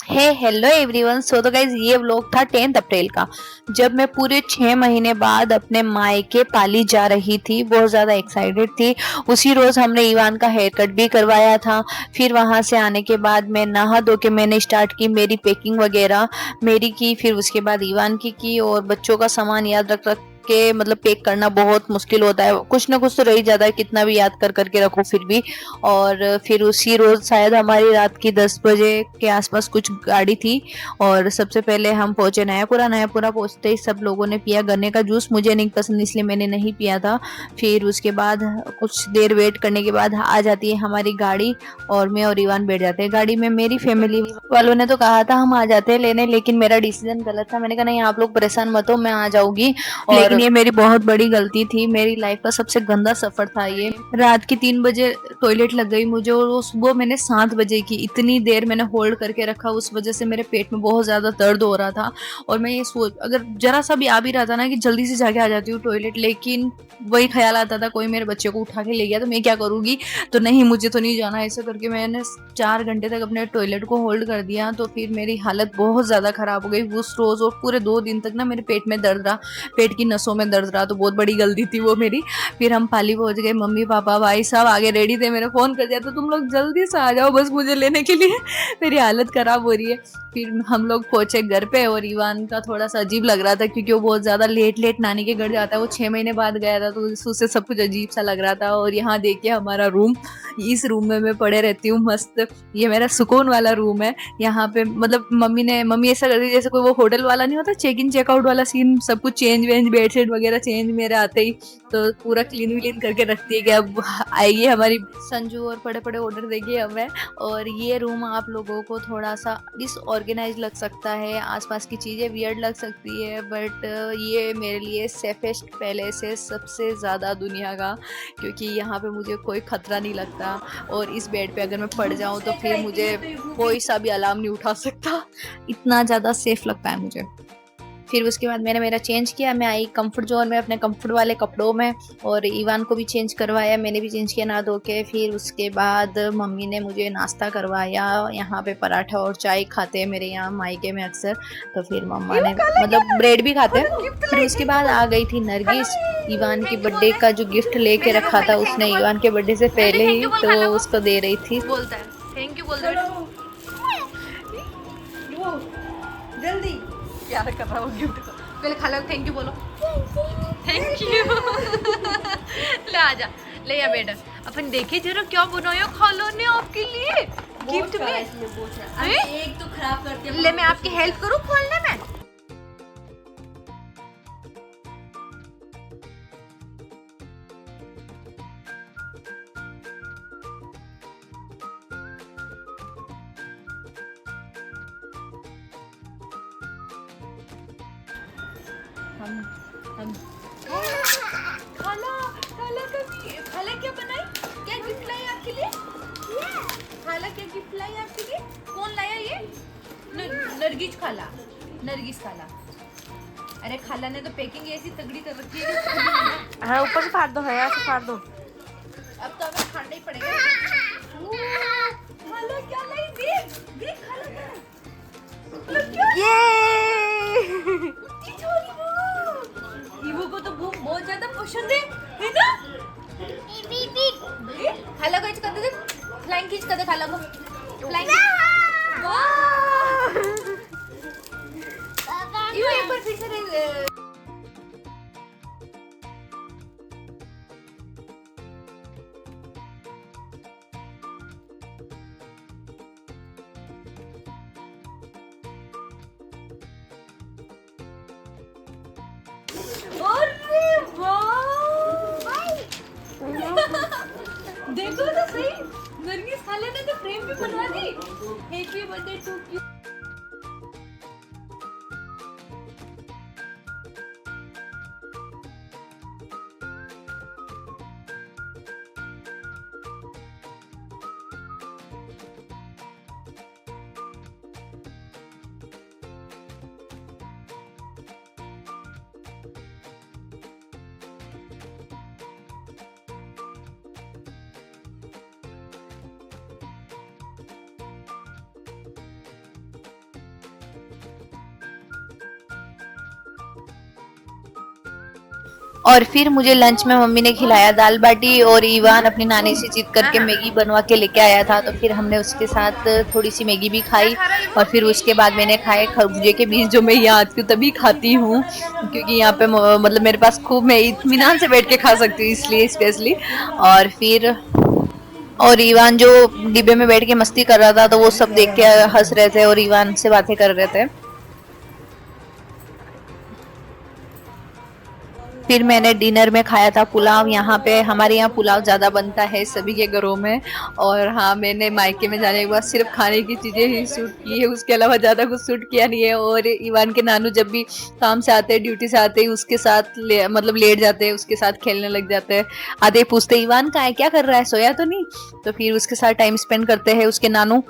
हे hello everyone. सो तो guys ये vlog था 10 अप्रैल का, जब मैं पूरे 6 महीने बाद अपने मायके पाली जा रही थी। बहुत ज़्यादा एक्साइटेड थी। उसी रोज़ हमने इवान का हेयर कट भी करवाया था। फिर वहाँ से आने के बाद मैं नहा धो के मैंने स्टार्ट की मेरी पैकिंग वगैरह मेरी की। फिर उसके बाद इवान की और बच्चों का सामान याद रख रख के मतलब पैक करना बहुत मुश्किल होता है। कुछ ना कुछ तो रह ही जाता है, कितना भी याद कर करके रखो फिर भी। और फिर उसी रोज शायद हमारी रात की 10 बजे के आसपास कुछ गाड़ी थी। और सबसे पहले हम पहुंचे नयापुरा। नयापुरा पहुंचते ही सब लोगों ने पिया गन्ने का जूस। मुझे नहीं पसंद इसलिए मैंने नहीं पिया था। फिर उसके बाद कुछ देर वेट करने के बाद आ जाती है हमारी गाड़ी और मैं और ईवान बैठ जाते हैं गाड़ी में। मेरी फैमिली वालों ने तो कहा था हम आ जाते हैं लेने, लेकिन मेरा डिसीजन गलत था। मैंने कहा नहीं, आप लोग परेशान मत हो, मैं आ जाऊंगी। लेकिन ये मेरी बहुत बड़ी गलती थी। मेरी लाइफ का सबसे गंदा सफर था ये। रात के 3 बजे टॉयलेट लग गई मुझे, और वो सुबह मैंने 7 बजे की। इतनी देर मैंने होल्ड करके रखा, उस वजह से मेरे पेट में बहुत ज्यादा दर्द हो रहा था। और मैं ये सोच, अगर जरा सा भी आ भी रहा था ना कि जल्दी से जाके आ जाती हूँ टॉयलेट, लेकिन वही ख्याल आता था कोई मेरे बच्चे को उठा के ले गया तो मैं क्या करूंगी। तो नहीं, मुझे तो नहीं जाना। ऐसे करके मैंने 4 घंटे तक अपने टॉयलेट को होल्ड कर दिया। तो फिर मेरी हालत बहुत ज्यादा खराब हो गई उस रोज, और पूरे 2 दिन तक ना मेरे पेट में दर्द रहा, पेट की नसों में दर्द रहा। तो बहुत बड़ी गलती थी वो मेरी। फिर हम पाली पहुंच गए। मम्मी पापा भाई साहब आगे रेडी थे। मेरे फोन कर दिया तो तुम लोग जल्दी से आ जाओ बस मुझे लेने के लिए। मेरी हालत खराब हो रही है। फिर हम लोग पहुंचे घर पे, और ईवान का थोड़ा सा अजीब लग रहा था क्योंकि वो बहुत ज्यादा लेट लेट नानी के घर जाता है। वो 6 महीने बाद गया था तो उससे सब कुछ अजीब सा लग रहा था। और यहाँ देखिए हमारा रूम, इस रूम में मैं पड़े रहती हूँ मस्त। ये मेरा सुकून वाला रूम है। यहाँ पे मतलब मम्मी ऐसा करती है जैसे कोई वो होटल वाला नहीं होता, चेक इन चेकआउट वाला सीन। सब कुछ चेंज वेंज, बेडशीट वगैरह चेंज मेरे आते ही। तो पूरा क्लीन व्लीन करके रखती है कि अब आएगी हमारी संजू और बड़े बड़े ऑर्डर देगी हमें। और ये रूम आप लोगों को थोड़ा सा डिसऑर्गेनाइज लग सकता है, आसपास की चीज़ें वियर्ड लग सकती है, बट ये मेरे लिए सेफेस्ट पैलेस है सबसे ज़्यादा दुनिया का, क्योंकि यहाँ पे मुझे कोई खतरा नहीं लगता। और इस बेड पे अगर मैं पड़ जाऊँ तो फिर मुझे कोई सा भी अलार्म नहीं उठा सकता। इतना ज़्यादा सेफ लगता है मुझे। फिर उसके बाद मैंने मेरा चेंज किया, मैं आई कंफर्ट जोन में अपने कंफर्ट वाले कपड़ों में। और ईवान को भी चेंज करवाया, मैंने भी चेंज किया नहा धो के। फिर उसके बाद मम्मी ने मुझे नाश्ता करवाया। यहाँ पे पराठा और चाय खाते हैं मेरे यहाँ मायके में अक्सर। तो फिर मम्मा ने मतलब ब्रेड भी खाते हैं। फिर उसके बाद आ गई थी नरगिस, ईवान की बर्थडे का जो गिफ्ट लेके रखा था उसने ईवान के बर्थडे से पहले ही, तो वो उसको दे रही थी। बोलता है थैंक यू बोल दो जल्दी। प्यार कर रहा है वो गिफ्ट को। पहले खाला को थैंक यू बोलो। Thank you. ले आजा, ले आ बेटा। अपन देखे जरा क्या बनाया खाला ने आपके लिए गिफ्ट में। एक तो खराब करते। ले मैं आपकी हेल्प करूं खोलने में। हम खाला खाला क्या बनाई, क्या गिफ्ट लाई आपके लिए। खाला क्या गिफ्ट लाई आपके लिए, कौन लाया ये। नरगिस खाला, नरगिस खाला। अरे खाला ने तो पैकिंग ऐसी तगड़ी कर रखी है कि हाँ ऊपर से फाड़ दो, है ऐसे फाड़ दो। अब तो हमें फाड़ना ही पड़ेगा। खाला क्या लाई, देख देख खाला क्या। ये ईवो को तो बहुत ज्यादा पसंद है ना। खाला को कर दे, फ्लाइंग खींच कर दे खाला को, फ्लाइंग। वाह ईवो एक बार फिर से अरे वाह देखो तो सही, नरगिस खाला ने तो फ्रेम भी बनवा दी। Happy birthday to you. और फिर मुझे लंच में मम्मी ने खिलाया दाल बाटी, और ईवान अपनी नानी से जिद करके मैगी बनवा के लेके आया था, तो फिर हमने उसके साथ थोड़ी सी मैगी भी खाई। और फिर उसके बाद मैंने खाए खरबूजे के बीज, जो मैं यहाँ आती हूँ तभी खाती हूँ, क्योंकि यहाँ पे मतलब मेरे पास खूब, मैं इत्मीनान से बैठ के खा सकती हूँ इसलिए स्पेशली। और फिर और ईवान जो डिब्बे में बैठ के मस्ती कर रहा था, तो वो सब देख के हंस रहे थे और ईवान से बातें कर रहे थे। फिर मैंने डिनर में खाया था पुलाव। यहाँ पे हमारे यहाँ पुलाव ज़्यादा बनता है सभी के घरों में। और हाँ, मैंने मायके में जाने के बाद सिर्फ खाने की चीज़ें ही शूट की है, उसके अलावा ज़्यादा कुछ शूट किया नहीं है। और इवान के नानू जब भी काम से आते हैं, ड्यूटी से आते हैं, उसके साथ मतलब लेट जाते हैं, उसके साथ खेलने लग जाते हैं। आते ही पूछते इवान कहाँ है, क्या कर रहा है, सोया तो नहीं? तो फिर उसके साथ टाइम स्पेंड करते हैं उसके नानू।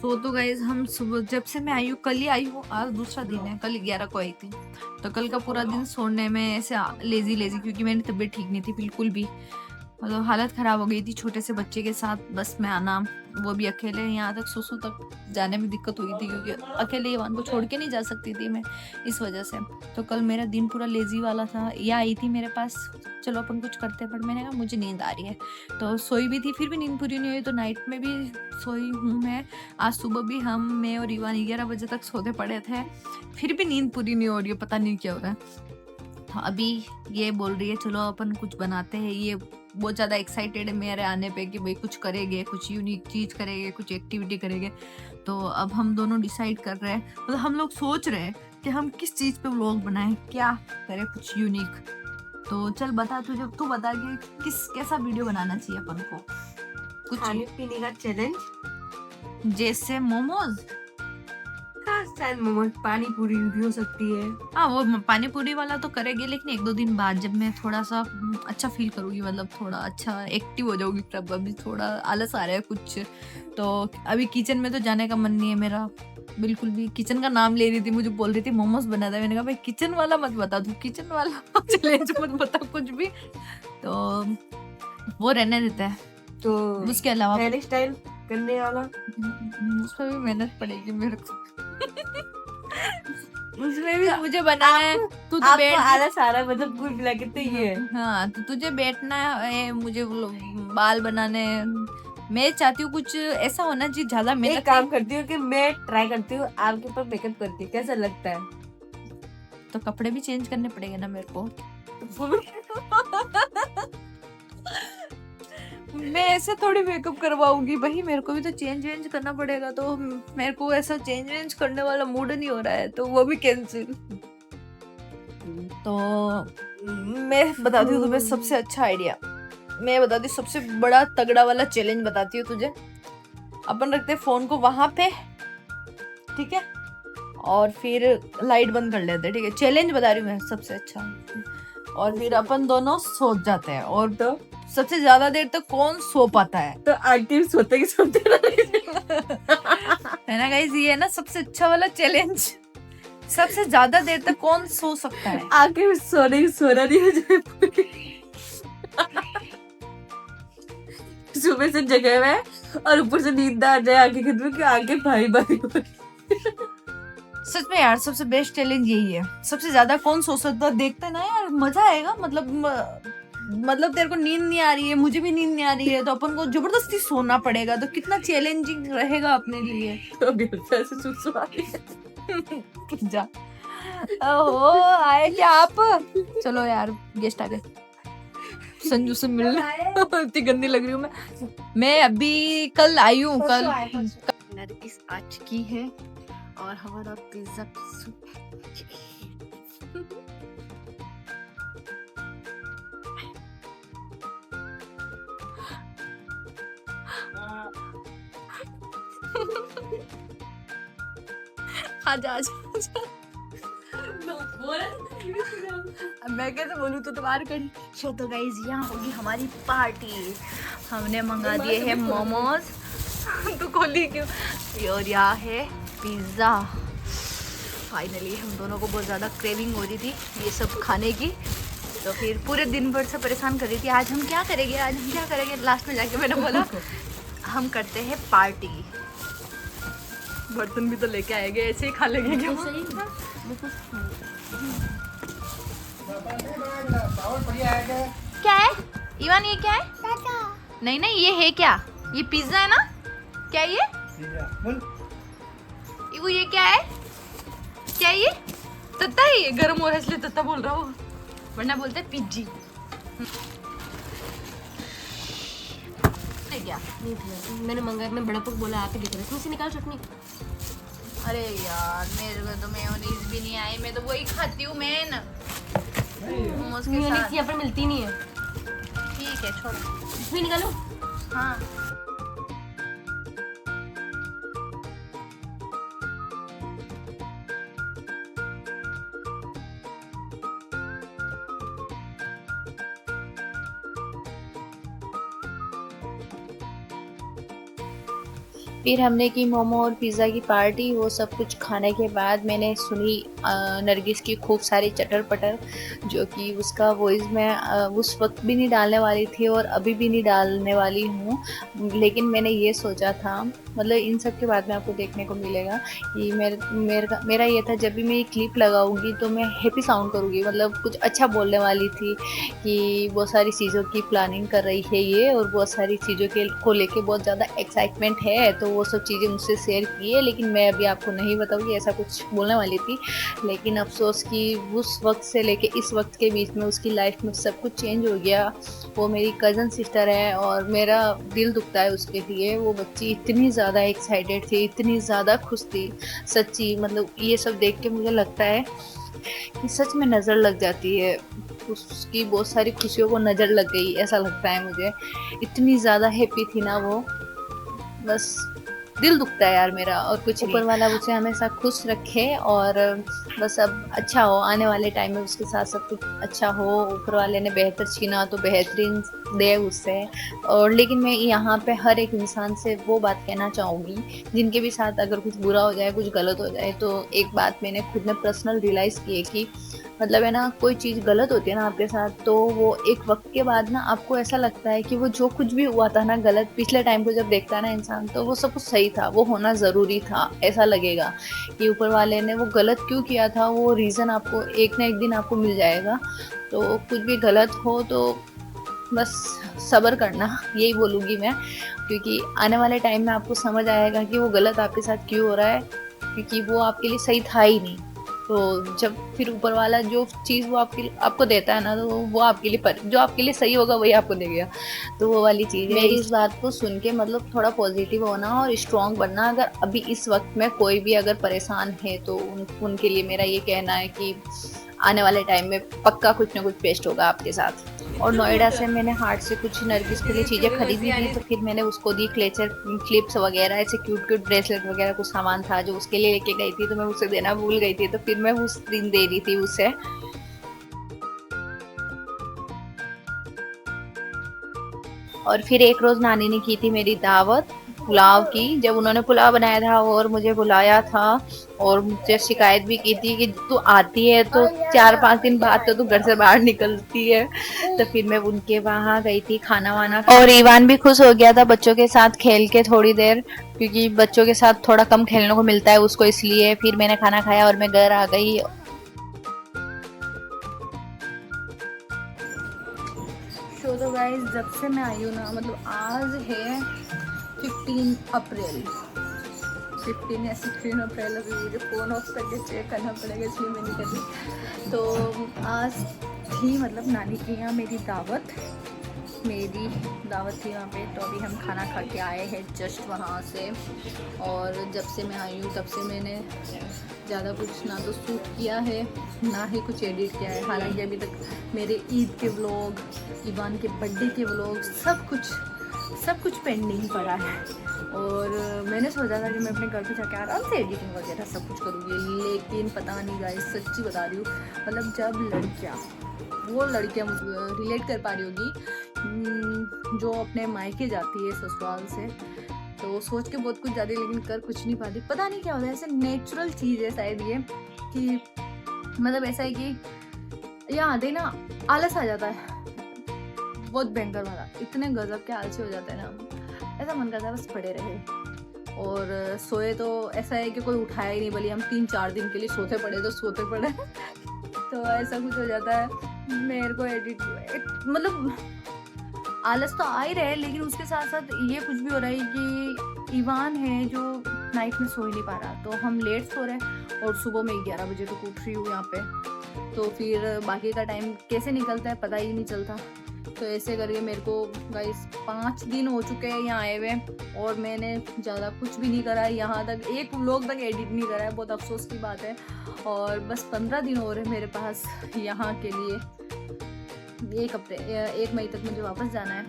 तो गाइज हम सुबह जब से मैं आई हूँ, कल ही आई हूँ, आज दूसरा दिन है, कल 11 को आई थी। तो कल का पूरा दिन सोने में ऐसे लेजी लेजी, क्योंकि मेरी तबीयत ठीक नहीं थी बिल्कुल भी, मतलब हालत खराब हो गई थी छोटे से बच्चे के साथ। बस में आना, वो भी अकेले, यहाँ तक सुसु तक जाने में दिक्कत हुई थी, क्योंकि अकेले ईवान को छोड़ के नहीं जा सकती थी मैं, इस वजह से। तो कल मेरा दिन पूरा लेजी वाला था। यह आई थी मेरे पास, चलो अपन कुछ करते हैं, बट मैंने कहा मुझे नींद आ रही है, तो सोई भी थी, फिर भी नींद पूरी नहीं हुई, तो नाइट में भी सोई हूँ मैं। आज सुबह भी मैं और ईवान 11 बजे तक सोते पड़े थे, फिर भी नींद पूरी नहीं हो रही है, पता नहीं क्या हो रहा है। अभी ये बोल रही है चलो अपन कुछ बनाते हैं, ये बहुत ज़्यादा एक्साइटेड है मेरे आने पे कि भाई कुछ करेंगे, कुछ यूनिक चीज़ करेंगे, कुछ एक्टिविटी करेंगे। तो अब हम दोनों डिसाइड कर रहे हैं, मतलब हम लोग सोच रहे हैं कि हम किस चीज़ पे व्लॉग बनाएं, क्या करें, कुछ यूनिक। तो चल बता, तू बता कि कैसा वीडियो बनाना चाहिए अपन को। कुछ खाने पीने का चैलेंज, जैसे मोमोज, मोमोज, पानी पूरी भी हो सकती है। हाँ वो पानी पूरी वाला तो करेंगे, लेकिन 1-2 दिन बाद जब मैं थोड़ा सा अच्छा फील करूँगी, मतलब थोड़ा अच्छा एक्टिव हो जाऊंगी, तब अभी थोड़ा आलस आ रहा है कुछ। तो अभी किचन में तो जाने का मन नहीं है मेरा बिल्कुल भी। किचन का नाम ले रही थी, मुझे बोल रही थी मोमोज बना था, मैंने कहा भाई किचन वाला मत बता, तू किचन वाला चैलेंज मत बता कुछ भी, तो वो रहने देता है। तो उसके अलावा हेयर स्टाइल करने वाला, उस पर भी मेहनत पड़ेगी मेरे को उसमें भी मुझे बनाना है। तू तो बैठ, आलस आ रहा है, मतलब कुल मिला के तो ये है। हाँ तो तुझे बैठना है, मुझे बाल बनाने हैं। मैं चाहती हूँ कुछ ऐसा होना चाहिए ज्यादा एक मेहनत। काम करती हूँ कि मैं ट्राई करती हूँ आपके ऊपर मेकअप करती हूँ, कैसा लगता है? तो कपड़े भी चेंज करने पड़ेंगे ना मेरे को मैं ऐसे थोड़ी मेकअप करवाऊंगी भाई, मेरे को भी तो चेंज करना पड़ेगा। तो मेरे को ऐसा चेंज करने वाला मूड नहीं हो रहा है, तो वो भी कैंसिल। तो मैं बताती हूँ तुम्हें सबसे अच्छा आइडिया, मैं बताती हूँ सबसे बड़ा तगड़ा वाला चैलेंज बताती हूँ तुझे। अपन रखते फोन को वहां पे, ठीक है, और फिर लाइट बंद कर लेते हैं, ठीक है। चैलेंज बता रही हूँ मैं सबसे अच्छा। और फिर अपन दोनों सो जाते हैं, और तो सबसे ज्यादा देर तक कौन सो पाता है, तो आंटी सोते की सोते है ना गाइस, ये है ना सबसे अच्छा वाला चैलेंज। सबसे ज्यादा देर तक कौन सो सकता है। आगे सोने की सोना नहीं हो जाए सुबह से जगह हुआ है और ऊपर से नींद आ जाए, आगे खत्म की आगे भारी भारी हो रही। सच में यार सबसे बेस्ट चैलेंज यही है, सबसे ज्यादा कौन सो सकता है। देखते ना यार, मजा आएगा। मतलब तेरे को नींद नहीं आ रही है, मुझे भी नींद नहीं आ रही है, तो अपन को जबरदस्ती सोना पड़ेगा, तो कितना चैलेंजिंग रहेगा अपने लिए। तो ऐसे सुसु आ रही है। जा ओहो, आए क्या आप? चलो यार, गेस्ट आ गए, संजू से मिलने। इतनी गंदी लग रही हूँ मैं अभी कल आई हूँ। कल नरगिस आ चुकी है और हमारा पिज्जा आजा आजा मैं कैसे बोलूँ, तो तुम्हारी कड़ी। सो तो गाइज यहाँ होगी हमारी पार्टी। हमने मंगा दिए हैं मोमोज तो खोली क्यों, और यहाँ है पिज़्ज़ा। फाइनली हम दोनों को बहुत ज़्यादा क्रेविंग हो रही थी ये सब खाने की, तो फिर पूरे दिन भर से परेशान कर रही थी, आज हम क्या करेंगे, आज हम क्या करेंगे। लास्ट में जाके मैंने बोला हम करते हैं पार्टी। बर्तन भी तो लेके आएंगे, ऐसे ही खा लेंगे क्या? क्या है इवान, ये क्या है? नहीं नहीं, ये है क्या? ये पिज्जा है ना? क्या ये? वो ये क्या है? क्या ये? तत्ता है ये, गर्म हो रहा है इसलिए तत्ता बोल रहा हूँ, वरना बोलते हैं पिज्जी। क्या? मैंने मंगाया, मैं बड़ा पुक बोला आके दिख रहा है, इसमें से निकाल चटनी। अरे यार मेरे को तो मेयोनीज भी नहीं आई, मैं तो वही खाती हूँ मेन मोमोज के मेयोनीज साथ। यहाँ पर मिलती नहीं है। ठीक है छोड़ो। इसमें निकालो। हाँ फिर हमने की मोमो और पिज़्ज़ा की पार्टी। वो सब कुछ खाने के बाद मैंने सुनी नरगिस की खूब सारी चटर पटर, जो कि उसका वॉइस मैं उस वक्त भी नहीं डालने वाली थी और अभी भी नहीं डालने वाली हूँ। लेकिन मैंने ये सोचा था, मतलब इन सब के बाद में आपको देखने को मिलेगा कि मेरा ये था, जब भी मैं ये क्लिप लगाऊंगी तो मैं हैप्पी साउंड करूँगी, मतलब कुछ अच्छा बोलने वाली थी कि बहुत सारी चीज़ों की प्लानिंग कर रही है ये और बहुत सारी चीज़ों के को लेके बहुत ज़्यादा एक्साइटमेंट है, तो वो सब चीज़ें मुझसे शेयर की है। लेकिन मैं अभी आपको नहीं बताऊँगी, ऐसा कुछ बोलने वाली थी। लेकिन अफसोस कि उस वक्त से लेके इस वक्त के बीच में उसकी लाइफ में सब कुछ चेंज हो गया। वो मेरी कज़न सिस्टर है और मेरा दिल दुखता है उसके लिए। वो बच्ची इतनी ज़्यादा एक्साइटेड थी, इतनी ज़्यादा खुश थी सच्ची, मतलब ये सब देख के मुझे लगता है कि सच में नज़र लग जाती है, उसकी बहुत सारी खुशियों को नज़र लग गई, ऐसा लगता है मुझे। इतनी ज़्यादा हैप्पी थी ना वो, बस दिल दुखता है यार मेरा, और कुछ ऊपर वाला उसे हमेशा खुश रखे और बस अब अच्छा हो, आने वाले टाइम में उसके साथ सब कुछ अच्छा हो। ऊपर वाले ने बेहतर छीना तो बेहतरीन दे उससे। और लेकिन मैं यहाँ पे हर एक इंसान से वो बात कहना चाहूँगी, जिनके भी साथ अगर कुछ बुरा हो जाए, कुछ गलत हो जाए, तो एक बात मैंने खुद ने पर्सनल रियलाइज़ की है कि मतलब है ना, कोई चीज़ गलत होती है ना आपके साथ, तो वो एक वक्त के बाद ना आपको ऐसा लगता है कि वो जो कुछ भी हुआ था ना गलत, पिछले टाइम को जब देखता है ना इंसान, तो वो सब कुछ सही था, वो होना ज़रूरी था। ऐसा लगेगा कि ऊपर वाले ने वो गलत क्यों किया था, वो रीज़न आपको एक ना एक दिन आपको मिल जाएगा। तो कुछ भी गलत हो तो बस सब्र करना, यही बोलूँगी मैं, क्योंकि आने वाले टाइम में आपको समझ आएगा कि वो गलत आपके साथ क्यों हो रहा है, क्योंकि वो आपके लिए सही था ही नहीं। तो जब फिर ऊपर वाला जो चीज़ वो आपको देता है ना, तो वो आपके लिए जो आपके लिए सही होगा वही आपको देगा। तो वो वाली चीज़ है। मेरी इस बात को सुन के मतलब थोड़ा पॉजिटिव होना और स्ट्रॉन्ग बनना। अगर अभी इस वक्त में कोई भी अगर परेशान है तो उनके लिए मेरा ये कहना है कि आने वाले टाइम में पक्का कुछ ना कुछ बेस्ट होगा आपके साथ। और नोएडा से मैंने हार्ट से कुछ नरगिस के लिए चीज़ें खरीदी थी, तो फिर मैंने उसको दी क्लेचर क्लिप्स वगैरह, ऐसे क्यूट क्यूट ब्रेसलेट वगैरह कुछ सामान था जो उसके लिए लेके गई थी, तो मैं उसे देना भूल गई थी, तो फिर मैं उस दिन दे रही थी उसे। और फिर एक रोज़ नानी ने की थी मेरी दावत पुलाव की, जब उन्होंने पुलाव बनाया था और मुझे बुलाया था और मुझे शिकायत भी की थी कि तू आती है तो 4-5 दिन बाद तो तू घर से बाहर निकलती है। तो फिर मैं उनके वहाँ गई थी खाना वाना, और ईवान भी खुश हो गया था बच्चों के साथ खेल के थोड़ी देर, क्योंकि बच्चों के साथ थोड़ा कम खेलने को मिलता है उसको, इसलिए फिर मैंने खाना खाया और मैं घर आ गई। तो गाइस जब से मैं आई हूँ ना, मतलब आज है 15 अप्रैल 15 या 16 अप्रैल, अभी मुझे फ़ोन ऑफ करके चेक करना पड़ेगा इसलिए मैं नहीं कर रही। तो आज थी मतलब नानी के यहाँ मेरी दावत थी वहाँ पे, तो अभी हम खाना खा के आए हैं जस्ट वहाँ से। और जब से मैं आई हूँ तब से मैंने ज़्यादा कुछ ना तो शूट किया है ना ही कुछ एडिट किया है। हालांकि अभी तक मेरे ईद के व्लॉग, ईवान के बर्थडे के व्लॉग, सब कुछ पेंडिंग पड़ा है। और मैंने सोचा था कि मैं अपने घर पे जाके आराम से एडिटिंग वगैरह सब कुछ करूँगी, लेकिन पता नहीं गाइस, सच्ची बता रही हूँ, मतलब जब लड़कियाँ रिलेट कर पा रही होगी जो अपने मायके जाती है ससुराल से, तो सोच के बहुत कुछ ज़्यादा लेकिन कर कुछ नहीं पाती। पता नहीं क्या होता है, ऐसे नेचुरल चीज़ है शायद ये, कि मतलब ऐसा है कि यहाँ आते ही ना आलस आ जाता है, बहुत भयंकर वाला, इतने गजब के आलसी हो जाते हैं ना, ऐसा मन करता है बस पड़े रहे। और सोए तो ऐसा है कि कोई उठाया ही नहीं, भले हम 3-4 दिन के लिए सोते पड़े तो सोते पड़े। तो ऐसा कुछ हो जाता है मेरे को एडिट, मतलब आलस तो आ ही रहा है, लेकिन उसके साथ साथ ये कुछ भी हो रहा है कि ईवान है जो नाइट में सो ही नहीं पा रहा, तो हम लेट सो रहे हैं और सुबह में 11 बजे तक उठ रही हूँ यहाँ पे, तो फिर बाकी का टाइम कैसे निकलता है पता ही नहीं चलता। तो ऐसे करके मेरे को गाइस 5 दिन हो चुके हैं यहाँ आए हुए और मैंने ज़्यादा कुछ भी नहीं करा है, यहाँ तक एक व्लॉग तक एडिट नहीं करा है, बहुत अफसोस की बात है। और बस 15 दिन हो रहे हैं मेरे पास यहाँ के लिए, 1 मई तक मुझे वापस जाना है।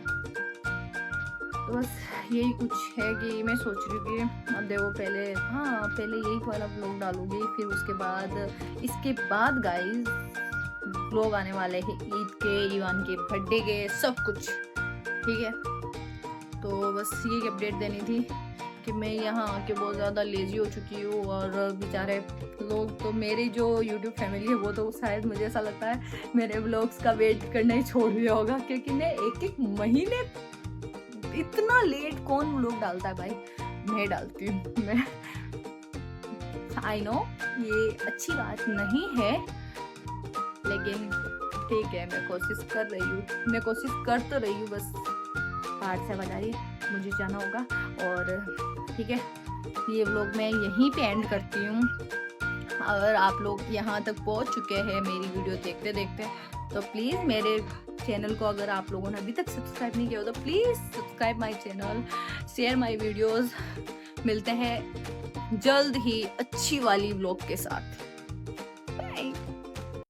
तो बस यही कुछ है कि मैं सोच रही हूँ कि अब देखो पहले यही वाला व्लॉग डालूंगी, फिर उसके बाद इसके बाद गाइस व्लॉग आने वाले हैं ईद के, ईवान के बर्थडे के, सब कुछ ठीक है। तो बस ये अपडेट देनी थी कि मैं यहाँ आके बहुत ज़्यादा लेजी हो चुकी हूँ और बेचारे लोग, तो मेरी जो यूट्यूब फैमिली है वो तो शायद मुझे ऐसा लगता है मेरे व्लॉग्स का वेट करना ही छोड़ दिया होगा, क्योंकि मैं 1-1 महीने इतना लेट कौन व्लॉग डालता है भाई, मैं डालती हूँ। मैं आई नो ये अच्छी बात नहीं है, लेकिन ठीक है मैं कोशिश कर रही हूँ, मैं कोशिश कर तो रही हूँ। बस 8 से बजाइए मुझे जाना होगा और ठीक है ये व्लॉग मैं यहीं पे एंड करती हूँ। अगर आप लोग यहाँ तक पहुँच चुके हैं मेरी वीडियो देखते देखते, तो प्लीज़ मेरे चैनल को अगर आप लोगों ने अभी तक सब्सक्राइब नहीं किया हो तो please subscribe my channel, share my videos. मिलते हैं जल्द ही अच्छी वाली व्लॉग के साथ।